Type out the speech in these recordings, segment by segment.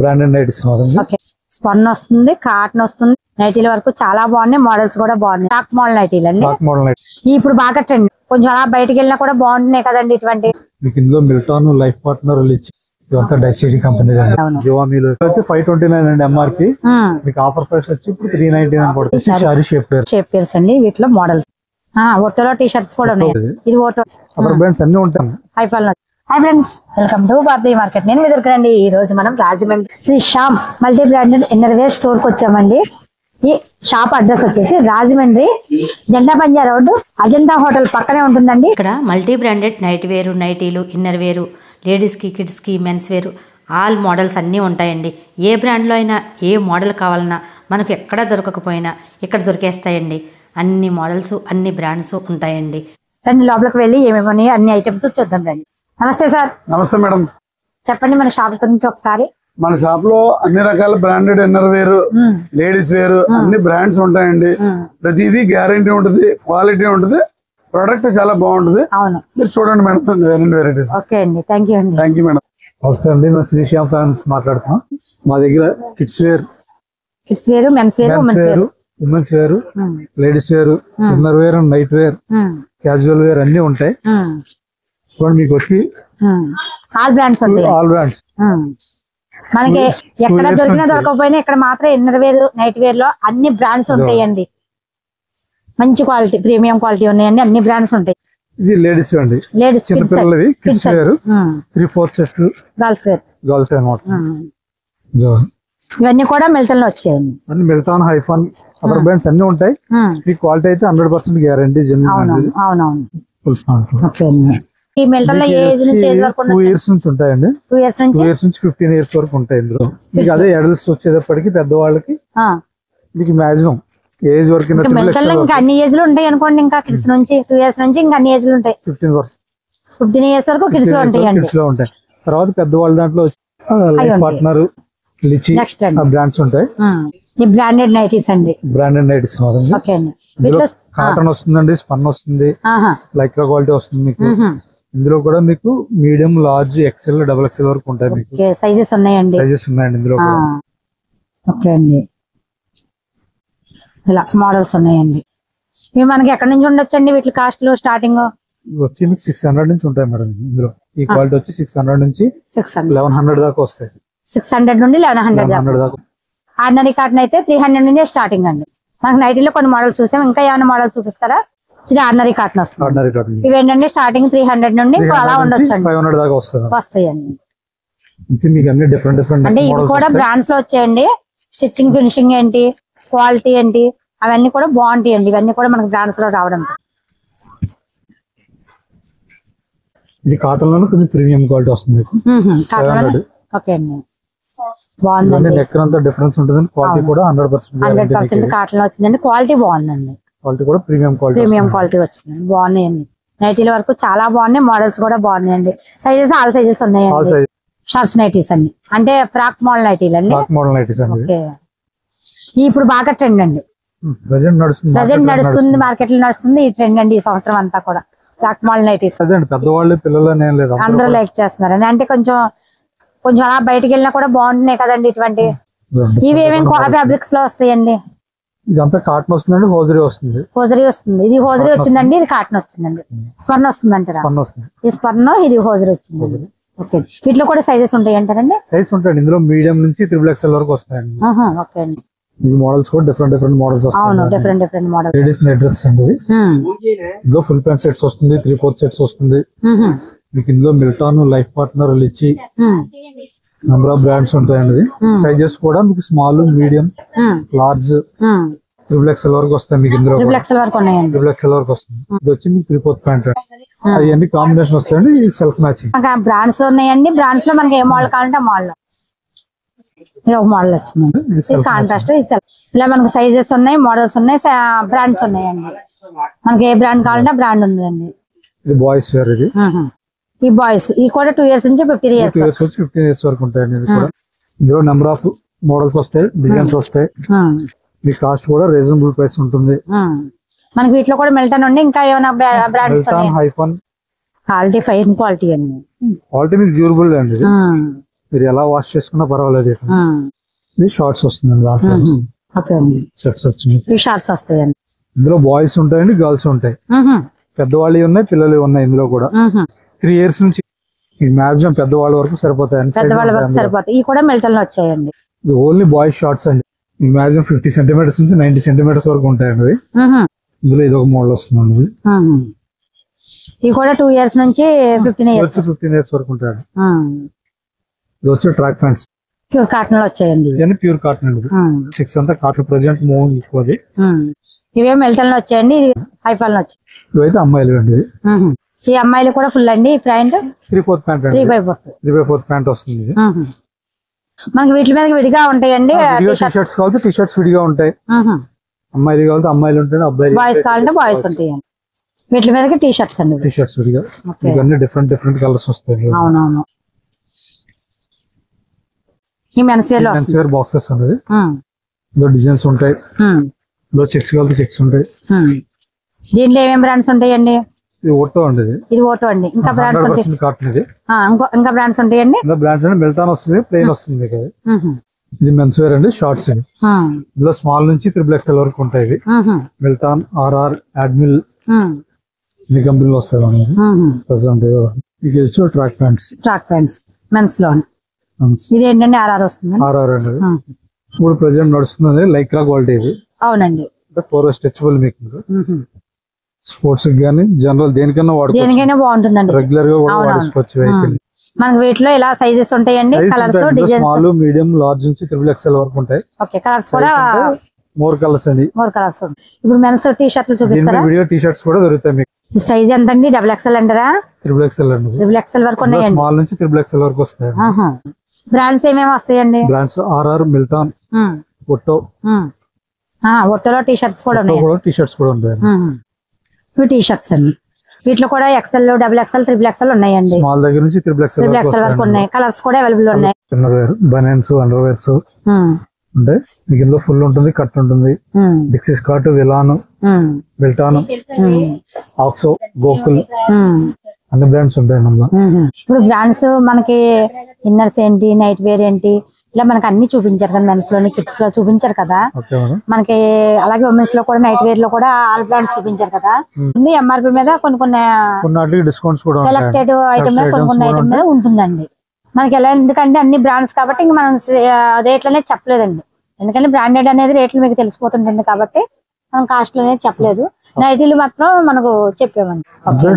Branded nighties spun వస్తుంది, cotton వస్తుంది, నైటీల వరకు చాలా బాగున్నాయి. మోడల్స్ కూడా బాగున్నాయి. టాక్ మోడల్ నైటీలు అండి. ఇప్పుడు బాగా ట్రెండ్. కొంచెం అలా బయటకు వెళ్ళినా కూడా బాగుంటున్నాయి కదండి ఇటువంటి. మీకు ఇందులో మిల్టాన్, లైఫ్ పార్ట్నర్, ఇదంతా డైసీడీ కంపెనీ జివామీలో అయితే 529 అండి ఎంఆర్పి. మీకు ఆఫర్ ప్రైస్ వచ్చి ఇప్పుడు 399 పడుతుంది. సారీ షేప్ పేర్స్ అండి. వీటిలో మోడల్స్ ఓటోలో టీ షర్ట్స్ కూడా ఉన్నాయి. ఇది ఓటో అదర్ బ్రాండ్స్ అన్ని ఉంటాయి. Hi friends, welcome to Bharatiya market. నేను మీ దగ్గరండి. ఈ రోజు మనం Rajahmundry Sri Shyam multi branded inner wear store కు వచ్చామండి. ఈ షాప్ అడ్రస్ వచ్చేసి రాజమండ్రి జెండా పంజా రోడ్డు అజంతా హోటల్ పక్కనే ఉంటుందండి. ఇక్కడ మల్టీ బ్రాండెడ్ నైట్ వేరు, నైటీలు, ఇన్నర్ వేరు, లేడీస్ కి, కిడ్స్ కి, మెన్స్ వేరు ఆల్ మోడల్స్ అన్నీ ఉంటాయండి. ఏ బ్రాండ్లో అయినా ఏ మోడల్ కావాలన్నా మనకు ఎక్కడ దొరకకపోయినా ఇక్కడ దొరికేస్తాయండి. అన్ని మోడల్స్, అన్ని బ్రాండ్స్ ఉంటాయండి. రండి లోపలికి వెళ్ళి ఏమేమి అన్ని ఐటమ్స్ చూద్దాం రండి. నమస్తే సార్. నమస్తే మేడం. చెప్పండి మన షాప్ గురించి ఒకసారి. మన షాప్ లో అన్ని రకాల branded inner wear, ladies wear అన్ని బ్రాండ్స్ ఉంటాయండి. ప్రతిదీ గ్యారంటీ ఉంటుంది, క్వాలిటీ ఉంటుంది, ప్రొడక్ట్ చాలా బాగుంటుంది. అవును, మీరు చూడండి మేడం వెరైటీస్. ఓకే అండి, థ్యాంక్ యూ అండి. Thank you madam. నమస్తే అండి, మేము శ్రీ శ్యామ్ ఫ్యాన్స్ మాట్లాడుతున్నాం. మా దగ్గర kids wear, men's wear, women's wear, ladies wear, inner wear, night wear, casual wear అన్ని ఉంటాయి. చూడండి, మీకు వచ్చి ఆల్ బ్రాండ్స్ ఉంటాయి. ఆల్ బ్రాండ్స్ మనకి ఎక్కడ దొరికినా దొరకకపోయినా ఇక్కడ మాత్రం ఇన్నర్ వేర్, నైట్ వేర్ లో అన్ని బ్రాండ్స్ ఉంటాయండి. మంచి క్వాలిటీ, ప్రీమియం క్వాలిటీ ఉన్నాయండి. అన్ని బ్రాండ్స్ ఉంటాయి. ఇది లేడీస్ అండి. లేడీస్ చిన్నపిల్లలది కిడ్స్ వేర్, 3/4 సెట్స్, గర్ల్స్ అన్నమాట. ఇవన్నీ కూడా మిల్టన్ లో వచ్చాయండి. అన్ని మిల్టాన్, హైఫాన్, అదర్ బ్రాండ్స్ అన్ని ఉంటాయి. ఈ క్వాలిటీ అయితే 100% గ్యారంటీ. అవునవును. ఈ మిల్టన్ లో ఏ ఏజ్ నుంచి ఏజ్ వరకు 2 ఇయర్స్ నుంచి ఉంటాయండి. 2 ఇయర్స్ నుంచి 15 ఇయర్స్ వరకు ఉంటాయి ఇందులో. మీకు అదే అడల్ట్స్ వచ్చేటప్పటికి పెద్దవాళ్ళకి మీకు మాక్సిమం ఏజ్ వరకు ఇంకా అన్ని ఏజ్ లో ఉంటాయి అనుకోండి. ఇంకా కిడ్స్ నుంచి 2 ఇయర్స్ నుంచి ఇంకా అన్ని ఏజ్ లో ఉంటాయి. 15 ఇయర్స్ వరకు కిడ్స్ లో ఉంటాయి. తర్వాత పెద్దవాళ్ళ దాంట్లో లైఫ్ పార్ట్నర్, లిచి బ్రాండ్స్ ఉంటాయి. బ్రాండెడ్ నైటీస్ అండి. బ్రాండెడ్ నైటీస్ కాటన్ వస్తుందండి, స్పన్ వస్తుంది, లైక్రా క్వాలిటీ వస్తుంది. మీకు ఇందులో కూడా మీకు medium, large, XL, double XL వరకు ఉంటాయి. మీకు సైజెస్ ఉన్నాయండి. ఇందులో ఓకే అండి. ఇలా మోడల్స్ ఉన్నాయండి. ఇవి మనకి ఎక్కడి నుంచి ఉండొచ్చండి? వీటి కాస్ట్ లో స్టార్టింగ్ వచ్చి మీకు 600 నుంచి ఉంటాయి మేడం. ఇందులో ఈ క్వాలిటీ వచ్చి 600 నుంచి 1100 దాకా వస్తాయి. 600 నుండి 1100 దాకా. ఆర్డినరీ కాటన్ అయితే 300 నుండి స్టార్టింగ్ అండి. మనకి నైటీలో కొన్ని మోడల్స్ చూసాం. ఇంకా ఏమైనా మోడల్ చూపిస్తారా? ఇది ఆర్డినరీ కాటన్ వస్తుంది. ఇవి ఏంటంటే స్టార్టింగ్ 300 నుండి అలా ఉండొచ్చు అండి. 500 దాకా వస్తాయండి. మీకు అన్ని డిఫరెంట్ అంటే ఇవి కూడా బ్రాండ్స్ లో వచ్చాయండి. స్టిచ్చింగ్, ఫినిషింగ్ ఏంటి, క్వాలిటీ ఏంటి, అవన్నీ కూడా బాగుంటాయండి. ఇవన్నీ కూడా మనకి బ్రాండ్స్ లో రావడం. ఇది కాటన్ లోనే కొంచెం ప్రీమియం క్వాలిటీ వస్తుంది. ఓకే అండి, బాగుందండి. నెక్ అంతా డిఫరెన్స్ ఉంటుంది. క్వాలిటీ కూడా 100% కాటన్ లో వచ్చిందండి. క్వాలిటీ బాగుందండి. క్వాలిటీ కూడా ప్రీమియం క్వాలిటీ వచ్చింది. బాగున్నాయండి. నైటీల వరకు చాలా బాగున్నాయి. మోడల్స్ కూడా బాగున్నాయండి. సైజెస్ ఆల్ సైజెస్ ఉన్నాయండి. షార్ట్స్ నైటీస్ అండి, అంటే ఫ్రాక్ మోడల్ నైటీలు అండి. ఇప్పుడు బాగా ట్రెండ్ అండి. ప్రెజెంట్ నడుస్తుంది, మార్కెట్ లో నడుస్తుంది ఈ ట్రెండ్ అండి. ఈ సంవత్సరం అంతా కూడా ఫ్రాక్ మోడల్ నైటీస్ పెద్దవాళ్ళు, పిల్లలు అందరూ లైక్ చేస్తున్నారండి. అంటే కొంచెం అలా బయటకు వెళ్ళినా కూడా బాగుంటున్నాయి కదండి ఇటువంటి. ఇవి ఏమేమి ఫ్యాబ్రిక్స్ లో వస్తాయండి? ఇదంతా కాటన్ వస్తుందండి, హోజరీ వస్తుంది. ఇది హోజరీ వచ్చిందండి, ఇది కాటన్ వచ్చిందండి. స్పర్న్ వస్తుంది అంటారా? ఈ స్పర్న్, ఇది హోజరీ వచ్చిందండి. ఓకే, వీటిలో కూడా సైజెస్ ఉంటాయి అంటారండి? సైజ్ ఉంటాయండి. ఇందులో మీడియం నుంచి 3XL వరకు వస్తాయండి. ఓకే అండి. ఈ మోడల్స్ కూడా డిఫరెంట్ మోడల్స్ వస్తాయి. అవును, different model. Ladies night dress అండి. ఇందులో ఫుల్ ప్యాంట్ సెట్స్ వస్తుంది, 3/4 సెట్స్ వస్తుంది. మీకు ఇందులో మిల్టాన్, లైఫ్ పార్ట్నర్, లిచి నెంబర్ ఆఫ్ బ్రాండ్స్ ఉంటాయండి. సైజెస్ కూడా మీకు స్మాల్, మీడియం, లార్జ్, 3XL వరకు వస్తాయి. మీకు ఇందులో 3XL వరకు వస్తుంది. ఇది వచ్చి మీకు 3/4 ప్యాంట్. అవన్నీ కాంబినేషన్ వస్తాయండి. సెల్ఫ్ మ్యాచింగ్ బ్రాండ్స్ ఉన్నాయండి. బ్రాండ్స్ లో మనకి ఏ మోడల్ కావాలంటే ఆ మోడల్. ఇది ఒక మోడల్ వచ్చిందండి. ఇది కాంట్రాస్ట్. ఇలా మనకి సైజెస్ ఉన్నాయి, మోడల్స్ ఉన్నాయి, బ్రాండ్స్ ఉన్నాయండి. మనకి ఏ బ్రాండ్ కావాలంటే ఆ బ్రాండ్ ఉందండి. ఇది బాయ్స్ వేర్. ఇది ఈ బాయ్స్ ఈ కూడా 2 ఇయర్స్ నుంచి 15 ఇయర్స్ వరకు ఉంటాయండి. ఇందులో నెంబర్ ఆఫ్ మోడల్స్ వస్తాయి, డిజైన్స్ వస్తాయి. మీ కాస్ట్ కూడా రీజనబుల్ ప్రైస్ ఉంటుంది. మనకి వీటిలో కూడా మిల్టన్ ఉండి ఇంకా ఏమైనా brands hyphen quality, fine quality అండి. క్వాలిటీ మీకు డ్యూరబుల్ అండి. మీరు ఎలా వాష్ చేసుకున్నా పర్వాలేదు. ఇది షార్ట్స్ వస్తుందండి దాంట్లో. ఓకే అండి. సెట్స్ వచ్చింది. 3 షార్ట్స్ వస్తాయండి. ఇందులో బాయ్స్ ఉంటాయండి, గర్ల్స్ ఉంటాయి. పెద్దవాళ్ళు ఉన్నాయి, పిల్లలు ఉన్నాయి. ఇందులో కూడా 3 years నుంచి మాక్సిమం పెద్దవాళ్ళ వరకు సరిపోతాయి. పెద్దవాళ్ళ వరకు సరిపోతాయి. ఇవి కూడా మిల్టన్ లో వచ్చాయండి. ఇది ఓన్లీ బాయ్స్ షార్ట్స్ అండి. మాక్సిమం 50 centimeters నుంచి 90 centimeters వరకు ఉంటాయండి. ఇందులో ఇది ఒక మోడల్ వస్తుందండి. ఇవి కూడా 2 years నుంచి 15 years వరకు ఉంటాయండి. ఇది వచ్చి ట్రాక్ ప్యాంట్స్ ప్యూర్ కాటన్ లో వచ్చాయండి. ప్యూర్ కాటన్ అండి. 6 అంతా కాటన్. Present move ఎక్కువది. ఇవే మిల్టన్ లో వచ్చాయండి. ఇది హైఫాల్ లో వచ్చాయి. ఇవైతే అమ్మాయిలు అండి. ఈ అమ్మాయిలు కూడా ఫుల్ అండి. ప్యాంట్ 3/4 ప్యాంట్ అండి. 3/4 ప్యాంట్ వస్తుంది. మనకి వీటి మీద విడిగా ఉంటాయండి. టీ-షర్ట్స్ కావాలి, టీ-షర్ట్స్ విడిగా ఉంటాయి. అమ్మాయిలు కావాలి, అమ్మాయిలు ఉంటాయి. అబ్బాయిలు బాయ్స్ కావాలంటే బాయ్స్ ఉంటాయండి. వీటి మీద టీ-షర్ట్స్ అండి. టీ-షర్ట్స్ విడిగా. ఇవన్నీ డిఫరెంట్ కలర్స్ వస్తాయి. అవునవును. ఈ మెన్స్ వేర్ బాక్సెస్ అనేది. ఇందులో డిజైన్స్ ఉంటాయి. ఇందులో చెక్స్ కావాలి, చెక్స్ ఉంటాయి. దీంట్లో ఏమేమి బ్రాండ్స్ ఉంటాయండి? ఇది ఓటో అండి. ఇది ఓటో అండి. ఇంకా బ్రాండ్స్ ఉంటాయి. కాటన్ ఇది. ఇంకా బ్రాండ్స్ ఉంటాయండి. బ్రాండ్స్ అంటే మిల్టాన్ వస్తుంది, ప్లెయిన్ వస్తుంది. ఇది మెన్స్ వేర్ అండి. షార్ట్స్ ఇందులో స్మాల్ నుంచి 3XL వరకు ఉంటాయి. మిల్టాన్, RR, అడ్మిల్ ఈ కంపెనీలు వస్తాయి. ప్రెసెంట్ ఇది వచ్చి ట్రాక్ ప్యాంట్స్ మెన్స్ లో. ఇది ఏంటండి? RR వస్తుంది. RR అండి. ఇప్పుడు ప్రెసెంట్ నడుస్తుంది లైక్రా క్వాలిటీ. ఇది అవునండి. 4 స్ట్రెచబుల్ మేకింగ్. స్పోర్ట్స్ కానీ జనరల్ దేనికైనా బాగుంటుందండి. రెగ్యులర్ గా వాడుకోవచ్చు. మనకి వీటిలో ఇలా సైజెస్ ఉంటాయండి. Colours, designs small, medium, large నుంచి 3XL వరకు ఉంటాయి. ఓకే. కలర్స్ కూడా మోర్ కలర్స్ అండి. ఇప్పుడు మెన్స్ టీ షర్ట్లు చూపిస్తారా? వీడియో టీ షర్ట్స్ కూడా దొరుకుతాయి మీకు. ఈ సైజ్ ఎంత అండి? XXL అంటారా? 3XL అండి. 3XL వరకు ఉన్నాయండి. స్మాల్ నుంచి 3XL వరకు వస్తాయి. బ్రాండ్స్ ఏమేమి వస్తాయండి? బ్రాండ్స్ RR, మిల్టాన్, ఓటో. ఓటోలో టీ షర్ట్స్ కూడా ఉన్నాయి. టీ-షర్ట్స్ కూడా ఉంటాయి. ఇవి టీ షర్ట్స్ అండి. వీటిలో కూడా XL, XXL, 3XL ఉన్నాయండి. స్మాల్ దగ్గర నుంచి 3XL వరకు ఉన్నాయి. కలర్స్ కూడా అవైలబుల్ ఉన్నాయి. బనియన్స్, అండర్వేర్స్ ఉంటాయి. మీకు ఇందులో ఫుల్ ఉంటుంది, కట్ ఉంటుంది. డిక్సీ స్కర్ట్, విలాన్, మిల్టాన్, ఆక్సో, గోకుల్ అన్ని బ్రాండ్స్ ఉంటాయి. ఇప్పుడు బ్రాండ్స్ మనకి ఇన్నర్స్ ఏంటి, నైట్ వేర్ ఏంటి, ఇలా మనకి అన్ని చూపించారు కదా. మెన్స్ లోని, కిడ్స్ లో చూపించారు కదా మనకి. అలాగే ఉమెన్స్ లో కూడా నైట్ వేర్ లో కూడా ఆల్ బ్రాండ్స్ చూపించారు కదా. MRP మీద కొన్ని డిస్కౌంట్స్ కూడా సెలెక్టెడ్ ఐటమ్ మీద కొన్ని ఐటమ్ మీద ఉంటుందండి. మనకి ఎలా, ఎందుకంటే అన్ని బ్రాండ్స్ కాబట్టి ఇంకా మనం రేట్లు అనేది చెప్పలేదండి. ఎందుకంటే బ్రాండెడ్ అనేది రేట్లు మీకు తెలిసిపోతుంటుంది కాబట్టి మనం కాస్ట్ అనేది చెప్పలేదు. నైటీలు మాత్రం మనకు చెప్పామండి.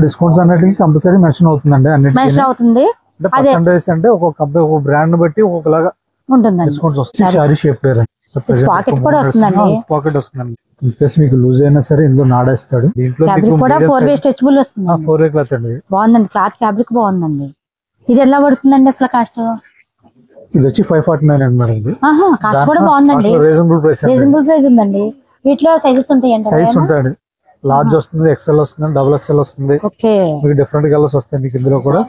డిస్కౌంట్స్ అనేది కంపల్సరీ మెన్షన్ అవుతుందండి. మెన్షన్ అవుతుంది. అదే అంటే ఒక్కొక్క బ్రాండ్ బట్టి ఒక్కొక్కలాగా ఉంటుందండి. డిస్కౌంట్స్ వస్తాయి. సారీ షేప్ వేర్ పాకెట్ కూడా వస్తుందండి. పాకెట్ వస్తుందండి. ఇన్కేస్ మీకు లూజ్ అయినా సరే ఇందులో నాడేస్తాడు. దీంట్లో కూడా 4-way స్ట్రెచబుల్ వస్తుంది. 4-way క్లాత్ అండి. బాగుందండి. క్లాత్ ఫ్యాబ్రిక్ బాగుందండి. ఇది ఎలా పడుతుందండి అసలు కాస్ట్? ఇది వచ్చి 549 అండి మేడం. ఇది కాస్ట్ కూడా బాగుందండి. రీజనబుల్ ప్రైస్ ఉందండి. వీటిలో సైజెస్ ఉంటాయండి. సైజ్ ఉంటాయండి. లార్జ్ వస్తుంది, XL వస్తుంది, XXL వస్తుంది. మీకు డిఫరెంట్ కలర్స్ వస్తాయి. మీకు ఇందులో కూడా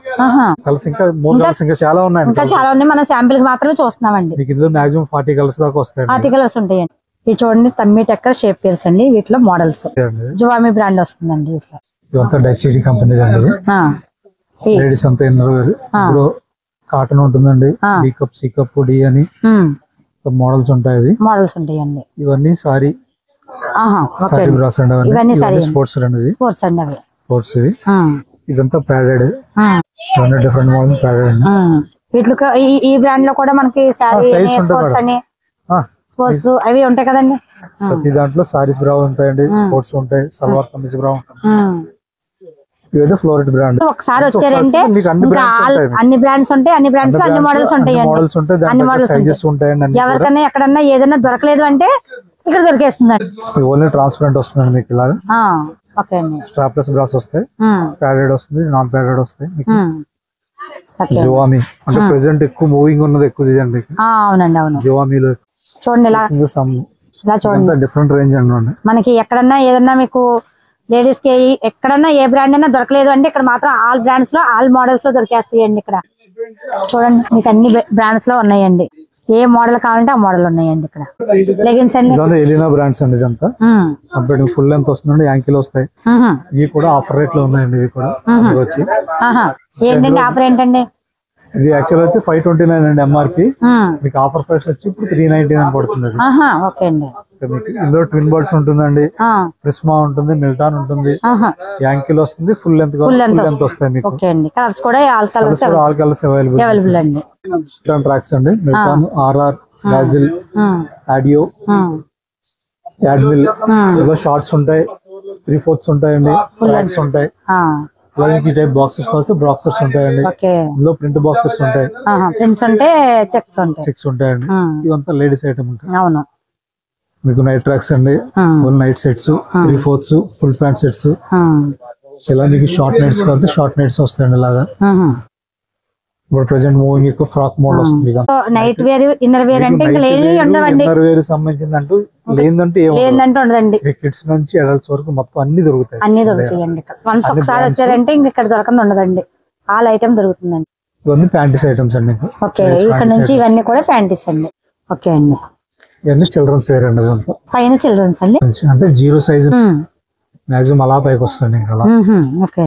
కలర్స్ ఇంకా 3 కలర్స్ ఇంకా చాలా ఉన్నాయి. మన శాంపిల్ కి మాత్రమే చూస్తున్నామండి. మీకు ఇందులో మాక్సిమం 40 కలర్స్ దాకా వస్తాయి. 40 కలర్స్ ఉంటాయండి. ఇది చూడండి, తమ్మి టెక్కర్ షేప్ పేర్స్ అండి. వీటిలో మోడల్స్ జువామి బ్రాండ్ వస్తుందండి. ఇదంతా డైసిటీ కంపెనీ అండి. లేడీస్ అంతా ఇందులో కాటన్ ఉంటుందండి. B cup, C cup, D అని మోడల్స్ ఉంటాయి. మోడల్స్ ఉంటాయండి. ఇవన్నీ సారీ స్పోర్ట్స్ అండి. స్పోర్ట్స్ ఇదంతా ప్యాడెడ్. Different model padded. వీటిలో ఈ బ్రాండ్ లో కూడా మనకి స్పోర్ట్స్ అని స్పోర్ట్స్ అవి ఉంటాయి కదండి. ప్రతి దాంట్లో సారీస్ బ్రా ఉంటాయండి, స్పోర్ట్స్ ఉంటాయి, సల్వార్ కమీజ్ బ్రా ఉంటాయి. ఇవైతే ఫ్లోరెట్ బ్రాండ్. ఒకసారి వచ్చారంటే అన్ని బ్రాండ్స్ ఉంటాయి. అన్ని బ్రాండ్స్ లో అన్ని మోడల్స్ ఉంటాయండి. అన్ని మోడల్స్ సైజెస్ ఉంటాయండి. ఎవరికైనా ఎక్కడన్నా ఏదైనా దొరకలేదు అంటే ఇక్కడ దొరికేస్తుంది. ఓన్లీ ట్రాన్స్పరెంట్ వస్తుందండి మీకు ఇలాగా. స్ట్రాప్లెస్ బ్రాస్ వస్తాయి. ప్యాడెడ్ వస్తుంది, నాన్ ప్యాడెడ్ వస్తాయి. జివామి అంటే ప్రెసెంట్ ఎక్కువ మూవింగ్ ఉన్నది ఎక్కువ ఇదండి. అవునండి, అవును. జివామిలో చూడండి ఇలా చూడండి, డిఫరెంట్ రేంజ్ అండి. మనకి ఎక్కడన్నా ఏదన్నా మీకు లేడీస్ కి ఎక్కడన్నా ఏ బ్రాండ్ అయినా దొరకలేదు అంటే ఇక్కడ మాత్రం ఆల్ బ్రాండ్స్ లో, ఆల్ మోడల్స్ లో దొరికేస్తాయండి. ఇక్కడ చూడండి, మీకు అన్ని బ్రాండ్స్ లో ఉన్నాయండి. ఏ మోడల్ కావాలంటే ఆ మోడల్ ఉన్నాయండి. ఇక్కడ లెగిన్స్ అండి, ఎలినా బ్రాండ్స్ అండి. ఇదంతా ఫుల్ లెంత్ వస్తుందండి, యాంకిల్ వస్తాయి. ఇవి కూడా ఆఫర్ రేట్ లో ఉన్నాయండి. ఇవి కూడా వచ్చి ఏంటండి ఆఫర్ ఏంటండి? ఇది యాక్చువల్ వచ్చి 529 అండి ఎంఆర్పి. మీకు ఆఫర్ ప్రైస్ వచ్చి ఇప్పుడు 399 పడుతుంది. అది ఓకే అండి. మీకు ఇందులో ట్విన్ బర్డ్స్ ఉంటుందండి, ప్రిస్మా ఉంటుంది, మిల్టాన్ ఉంటుంది, యాంకిల్ వస్తుంది, ఫుల్ లెంత్ వస్తాయి మీకు. కలర్స్ కూడా ఆల్ కలర్స్ అవైలబుల్ అండి. ట్రాక్స్ అండి, మిల్టాన్, ఆర్ఆర్, బ్రాజిల్, ఆడియో, యాడ్మిల్, ఇలా షార్ట్స్ ఉంటాయి, 3/4 ఉంటాయండి, ట్రాక్స్ ఉంటాయి. అలాగే ఈ టైప్ బాక్సెస్ వస్తే బాక్సెస్ ఉంటాయండి. ఇందులో ప్రింట్ బాక్సెస్ ఉంటాయి, ప్రింట్స్ ఉంటే చెక్స్ ఉంటాయండి. ఇవంతా లేడీస్ ఐటమ్ ఉంటాయి. అవును. మీకు నైట్ ట్రాక్స్ అండి, full night sets, 3/4 full pant sets. ఇలా మీకు షార్ట్ నైట్స్ కాబట్టి షార్ట్ నైట్స్ వస్తాయండి. ఇలాగా ఇప్పుడు ప్రెసెంట్ మూవింగ్ ఎక్కువ ఫ్రాక్ మోడల్ వస్తుంది. నైట్ వేర్, ఇన్నర్ వేర్ అంటే ఇంకా ఉండవండి. ఇన్నర్ వేర్ సంబంధించింది అంటూ లేదంటే ఉండదండి. కిడ్స్ నుంచి అడల్ట్స్ వరకు మొత్తం అన్ని దొరుకుతాయి. అన్ని దొరుకుతాయండి. వన్స్ ఒకసారి వచ్చారంటే ఇంక ఇక్కడ దొరకంది ఉండదండి. ఆల్ ఐటమ్ దొరుకుతుందండి. ఇవన్నీ ప్యాంటీస్ ఐటమ్స్ అండి. ఓకే, ఇక్కడ నుంచి ఇవన్నీ కూడా ప్యాంటీస్ అండి. ఓకే అండి. ఇవన్నీ చిల్డ్రన్స్ వేర్ అండి. పైన చిల్డ్రన్స్ అండి, అంటే 0 సైజ్ మాక్సిమం అలా పైకి వస్తుంది. ఇంకా ఓకే.